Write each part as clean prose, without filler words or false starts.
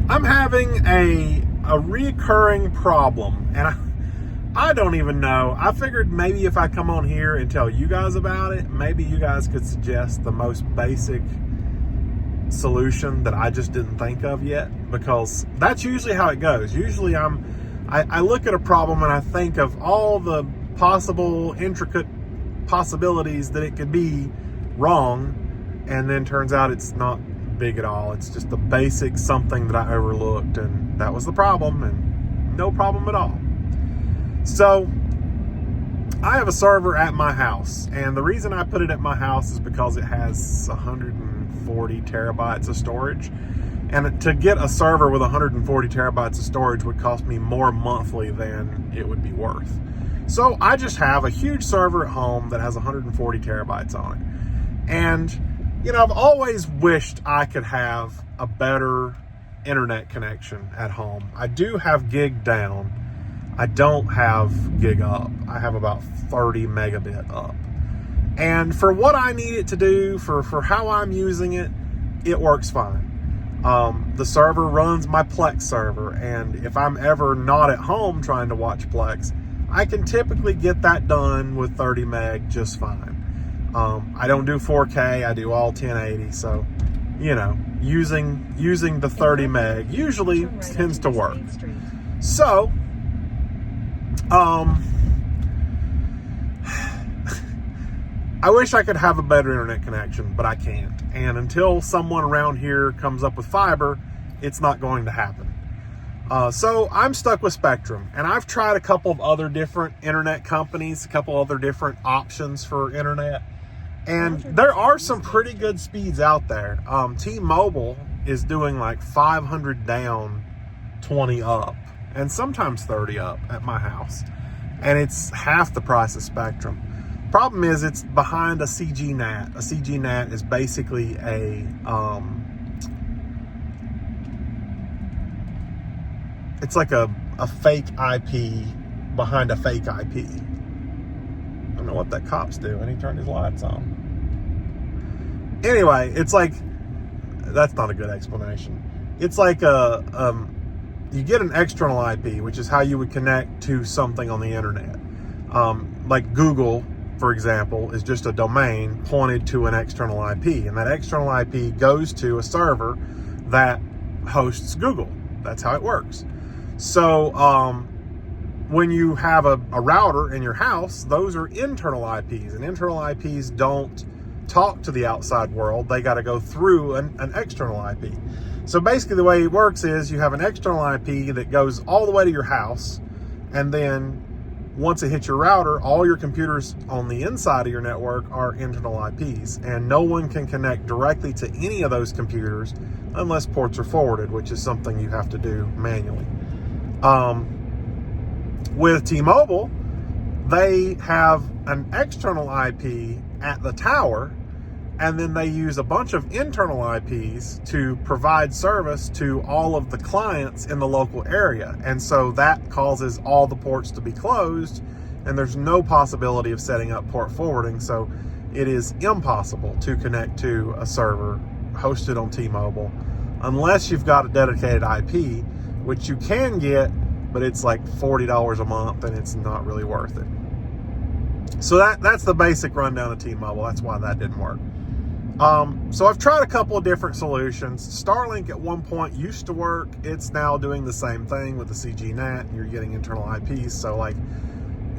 I'm having a reoccurring problem, and I don't even know. I figured maybe if I come on here and tell you guys about it, maybe you guys could suggest the most basic solution that I just didn't think of yet, because that's usually how it goes. Usually I look at a problem and I think of all the possible intricate possibilities that it could be wrong, and then turns out it's not big at all. It's just the basic something that I overlooked, and that was the problem, and no problem at all. So I have a server at my house, and the reason I put it at my house is because it has 140 terabytes of storage, and to get a server with 140 terabytes of storage would cost me more monthly than it would be worth. So I just have a huge server at home that has 140 terabytes on it. And I've always wished I could have a better internet connection at home. I do have gig down. I don't have gig up. I have about 30 megabit up. And for what I need it to do, for how I'm using it, it works fine. The server runs my Plex server, and if I'm ever not at home trying to watch Plex, I can typically get that done with 30 meg just fine. I don't do 4K, I do all 1080, so, using the 30 meg usually tends to work. So, I wish I could have a better internet connection, but I can't. And until someone around here comes up with fiber, it's not going to happen. So I'm stuck with Spectrum, and I've tried a couple of other different internet companies, a couple other different options for internet. And there are some pretty good speeds out there. T-Mobile is doing like 500 down, 20 up, and sometimes 30 up at my house. And it's half the price of Spectrum. Problem is, it's behind a CGNAT. A CGNAT is basically it's like a fake IP behind a fake IP. I don't know what that cop's doing. He turned his lights on. Anyway, it's like, that's not a good explanation. It's like you get an external IP, which is how you would connect to something on the internet. Like Google, for example, is just a domain pointed to an external IP, and that external IP goes to a server that hosts Google. That's how it works. So when you have a router in your house, those are internal IPs, and internal IPs don't talk to the outside world. They got to go through an external IP. So basically the way it works is you have an external IP that goes all the way to your house, and then once it hits your router, all your computers on the inside of your network are internal IPs, and no one can connect directly to any of those computers unless ports are forwarded, which is something you have to do manually. With T-Mobile, they have an external IP at the tower, and then they use a bunch of internal IPs to provide service to all of the clients in the local area. And so that causes all the ports to be closed, and there's no possibility of setting up port forwarding. So it is impossible to connect to a server hosted on T-Mobile unless you've got a dedicated IP, which you can get, but it's like $40 a month, and it's not really worth it. So that's the basic rundown of T-Mobile. That's why that didn't work. So I've tried a couple of different solutions. Starlink at one point used to work. It's now doing the same thing with the CGNAT, and you're getting internal IPs. So like,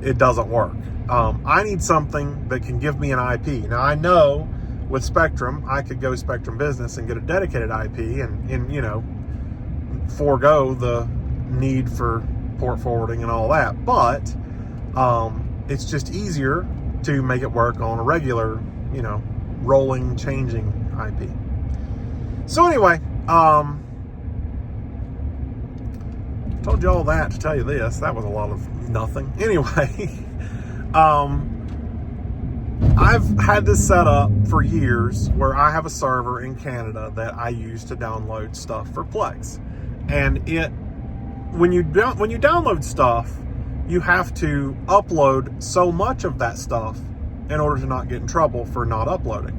it doesn't work. I need something that can give me an IP. Now I know with Spectrum, I could go Spectrum Business and get a dedicated IP and forego the need for port forwarding and all that. But it's just easier to make it work on a regular, rolling, changing IP. So anyway, told you all that to tell you this. That was a lot of nothing. Anyway, I've had this set up for years where I have a server in Canada that I use to download stuff for Plex. And when you download stuff, you have to upload so much of that stuff in order to not get in trouble for not uploading.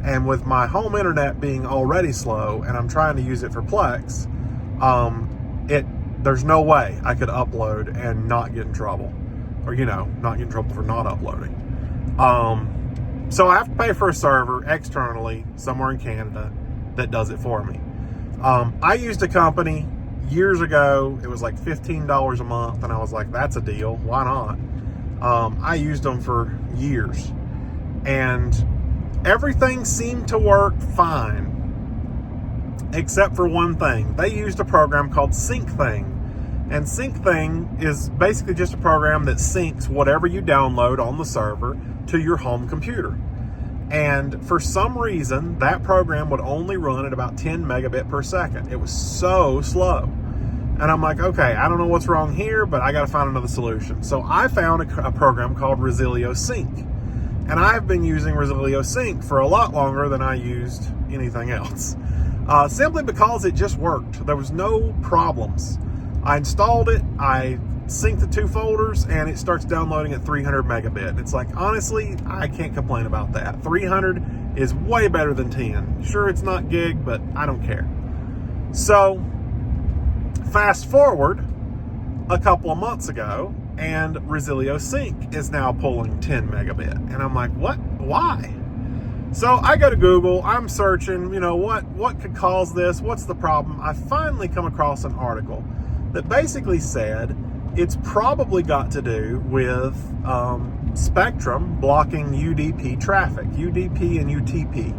And with my home internet being already slow, and I'm trying to use it for Plex, there's no way I could upload and not get in trouble, or not get in trouble for not uploading. So I have to pay for a server externally somewhere in Canada that does it for me. I used a company years ago. It was like $15 a month, and I was like, that's a deal. Why not? I used them for years, and everything seemed to work fine, except for one thing. They used a program called SyncThing. And SyncThing is basically just a program that syncs whatever you download on the server to your home computer. And for some reason, that program would only run at about 10 megabit per second. It was so slow. And I'm like, okay, I don't know what's wrong here, but I got to find another solution. So I found a program called Resilio Sync. And I've been using Resilio Sync for a lot longer than I used anything else. Simply because it just worked. There was no problems. I installed it, I synced the two folders, and it starts downloading at 300 megabit. It's like, honestly, I can't complain about that. 300 is way better than 10. Sure, it's not gig, but I don't care. So, fast forward a couple of months ago, and Resilio Sync is now pulling 10 megabit. And I'm like, what? Why? So I go to Google, I'm searching, what could cause this? What's the problem? I finally come across an article that basically said it's probably got to do with Spectrum blocking UDP traffic, UDP and UTP.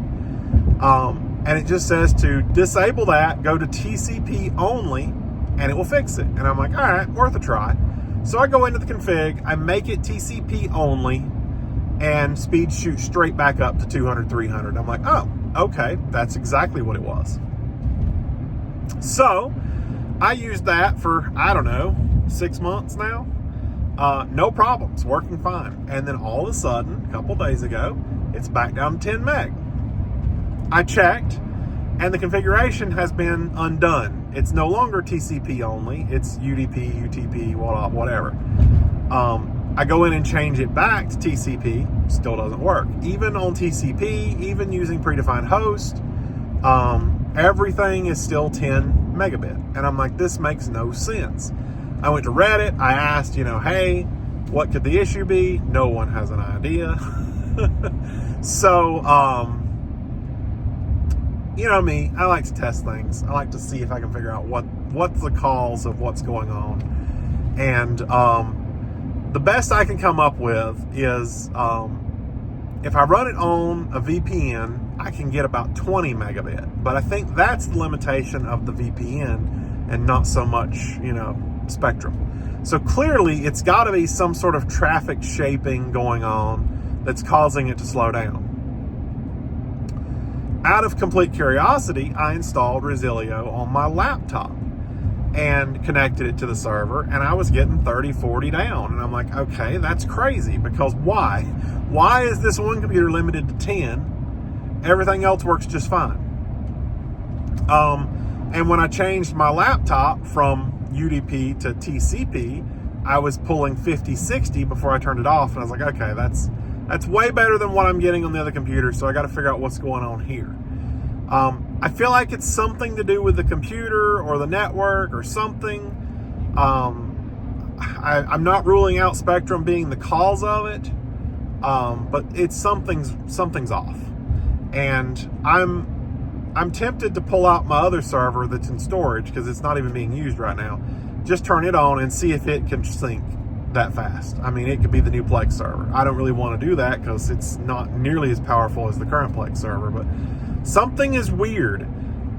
And it just says to disable that, go to TCP only, and it will fix it. And I'm like, all right, worth a try. So I go into the config, I make it TCP only, and speed shoots straight back up to 200, 300. I'm like, oh, okay, that's exactly what it was. So I used that for, 6 months now. No problems, working fine. And then all of a sudden, a couple days ago, it's back down to 10 meg. I checked, and the configuration has been undone. It's no longer TCP only. It's UDP, UTP, whatever. I go in and change it back to TCP, still doesn't work. Even on TCP, even using predefined host, everything is still 10 megabit. And I'm like, this makes no sense. I went to Reddit, I asked, hey, what could the issue be? No one has an idea. So, me, I like to test things. I like to see if I can figure out what's the cause of what's going on. And the best I can come up with is if I run it on a VPN, I can get about 20 megabit. But I think that's the limitation of the VPN and not so much, Spectrum. So clearly it's got to be some sort of traffic shaping going on that's causing it to slow down. Out of complete curiosity, I installed Resilio on my laptop and connected it to the server, and I was getting 30, 40 down. And I'm like, okay, that's crazy, because why? Why is this one computer limited to 10? Everything else works just fine. And when I changed my laptop from UDP to TCP, I was pulling 50, 60 before I turned it off. And I was like, okay, that's way better than what I'm getting on the other computer. So I got to figure out what's going on here. I feel like it's something to do with the computer or the network or something. I'm not ruling out Spectrum being the cause of it, but it's something's off. And I'm tempted to pull out my other server that's in storage because it's not even being used right now. Just turn it on and see if it can sync that fast. I mean, it could be the new Plex server. I don't really want to do that because it's not nearly as powerful as the current Plex server, but something is weird.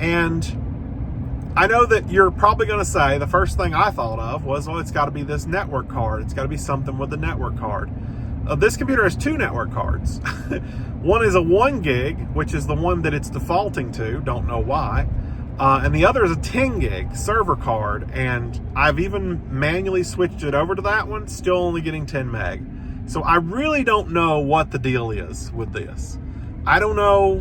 And I know that you're probably going to say, the first thing I thought of was, well, it's got to be this network card. It's got to be something with the network card. This computer has two network cards. One is a 1 gig, which is the one that it's defaulting to. Don't know why. And the other is a 10 gig server card. And I've even manually switched it over to that one. Still only getting 10 meg. So I really don't know what the deal is with this. I don't know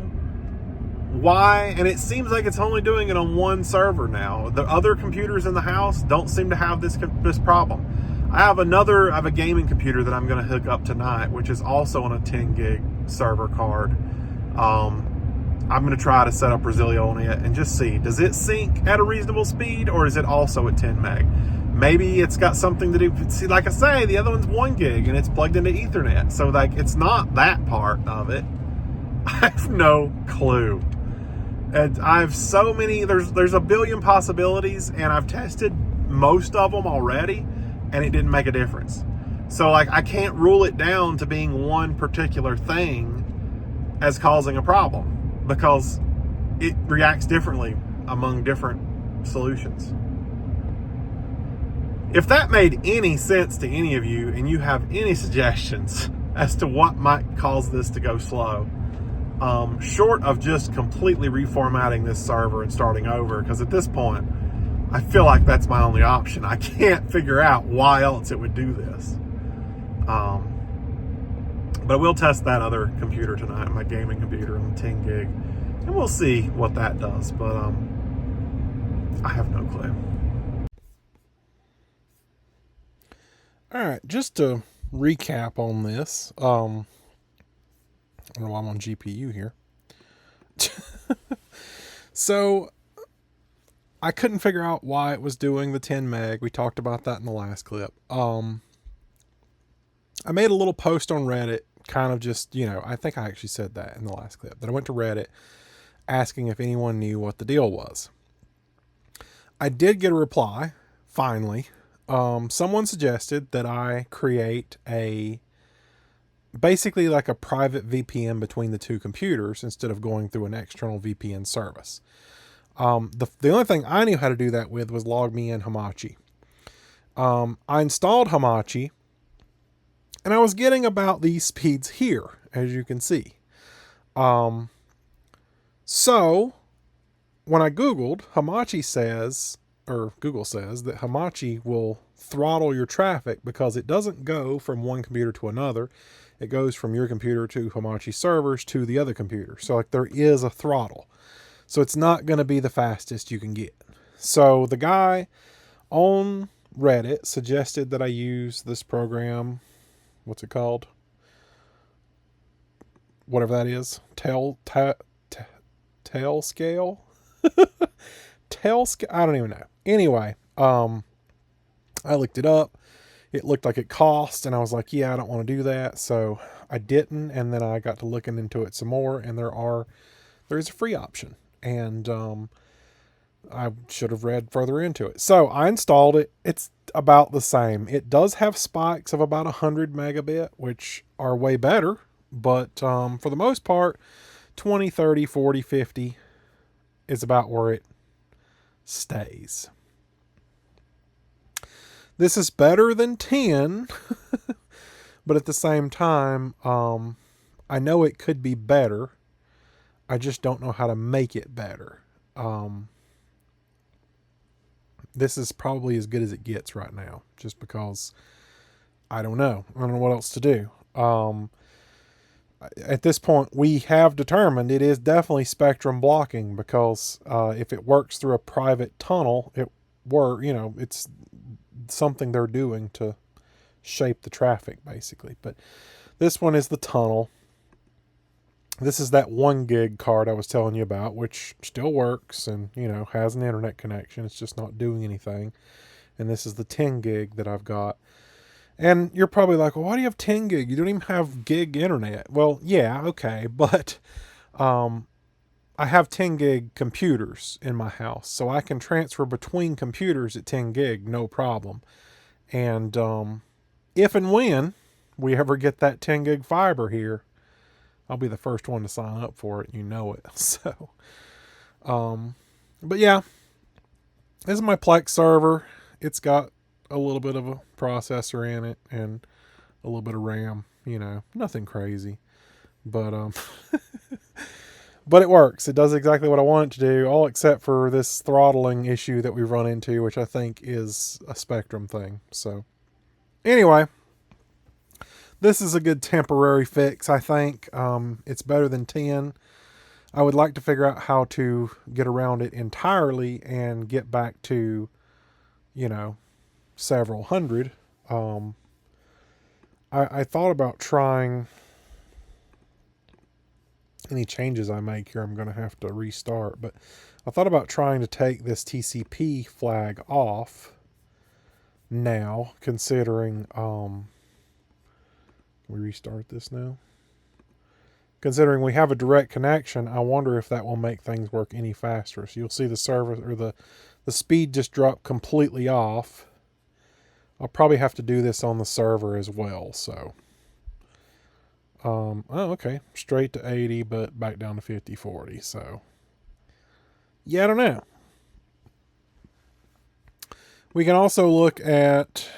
why. And it seems like it's only doing it on one server now. The other computers in the house don't seem to have this problem. I have a gaming computer that I'm going to hook up tonight, which is also on a 10 gig server card. I'm going to try to set up Resilio on it and just see, does it sync at a reasonable speed, or is it also at 10 meg? Maybe it's got something to do. See, like I say, the other one's 1 gig and it's plugged into Ethernet. So like, it's not that part of it. I have no clue. And I have so many, there's a billion possibilities, and I've tested most of them already, and it didn't make a difference. So like, I can't rule it down to being one particular thing as causing a problem, because it reacts differently among different solutions. If that made any sense to any of you, and you have any suggestions as to what might cause this to go slow, short of just completely reformatting this server and starting over, because at this point, I feel like that's my only option. I can't figure out why else it would do this. But we'll test that other computer tonight, my gaming computer on 10 gig, and we'll see what that does. But I have no clue. All right, just to recap on this, I don't know why I'm on GPU here. So I couldn't figure out why it was doing the 10 meg. We talked about that in the last clip. I made a little post on Reddit, kind of just, I think I actually said that in the last clip, that I went to Reddit asking if anyone knew what the deal was. I did get a reply, finally. Someone suggested that I create basically like a private VPN between the two computers instead of going through an external VPN service. The only thing I knew how to do that with was log me in Hamachi. I installed Hamachi, and I was getting about these speeds here, as you can see. So when I Googled, Google says that Hamachi will throttle your traffic because it doesn't go from one computer to another. It goes from your computer to Hamachi servers to the other computer. So like, there is a throttle. So it's not going to be the fastest you can get. So the guy on Reddit suggested that I use this program. What's it called? Whatever that is. Tail scale? Tail scale? I don't even know. Anyway, I looked it up. It looked like it cost, and I was like, yeah, I don't want to do that. So I didn't. And then I got to looking into it some more, and there is a free option. And I should have read further into it. So I installed it. It's about the same. It does have spikes of about 100 megabit, which are way better. But for the most part, 20, 30, 40, 50 is about where it stays. This is better than 10, but at the same time, I know it could be better. I just don't know how to make it better. This is probably as good as it gets right now, just because I don't know. I don't know what else to do. At this point, we have determined it is definitely spectrum blocking, because if it works through a private tunnel, it's something they're doing to shape the traffic, basically. But this one is the tunnel. This is that 1 gig card I was telling you about, which still works and, has an internet connection. It's just not doing anything. And this is the 10 gig that I've got. And you're probably like, well, why do you have 10 gig? You don't even have gig internet. Well, yeah, okay. But I have 10 gig computers in my house, so I can transfer between computers at 10 gig, no problem. And if and when we ever get that 10 gig fiber here, I'll be the first one to sign up for it. You know it. So, but yeah, this is my Plex server. It's got a little bit of a processor in it and a little bit of RAM, nothing crazy, but, but it works. It does exactly what I want it to do, all except for this throttling issue that we run into, which I think is a Spectrum thing. So anyway, this is a good temporary fix, I think. It's better than 10. I would like to figure out how to get around it entirely and get back to, several hundred. I thought about trying any changes I make here, I'm going to have to restart. But I thought about trying to take this TCP flag off now, considering, can we restart this now? Considering we have a direct connection, I wonder if that will make things work any faster. So you'll see the service, or the speed just dropped completely off. I'll probably have to do this on the server as well. So, oh, okay, straight to 80, but back down to 50/40. So, yeah, I don't know. We can also look at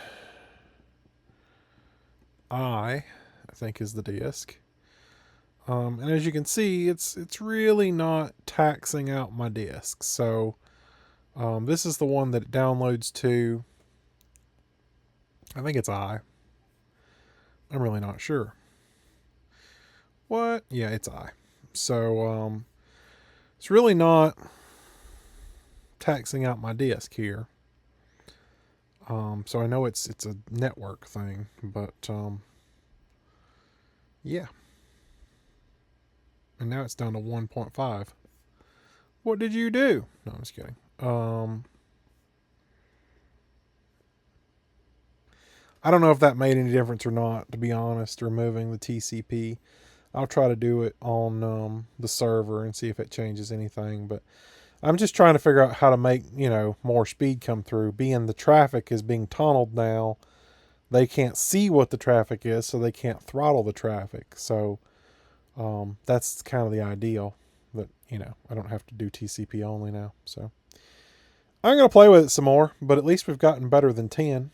I think is the disk. And as you can see, it's really not taxing out my disk. So this is the one that it downloads to. I think it's I. I'm really not sure. What? Yeah, it's I. So it's really not taxing out my disk here. So I know it's a network thing, but yeah. And now it's down to 1.5. What did you do? No, I'm just kidding. I don't know if that made any difference or not, to be honest, removing the TCP. I'll try to do it on the server and see if it changes anything. But I'm just trying to figure out how to make, more speed come through. Being the traffic is being tunneled now, they can't see what the traffic is, so they can't throttle the traffic. So that's kind of the ideal. But, I don't have to do TCP only now. So I'm going to play with it some more, but at least we've gotten better than 10.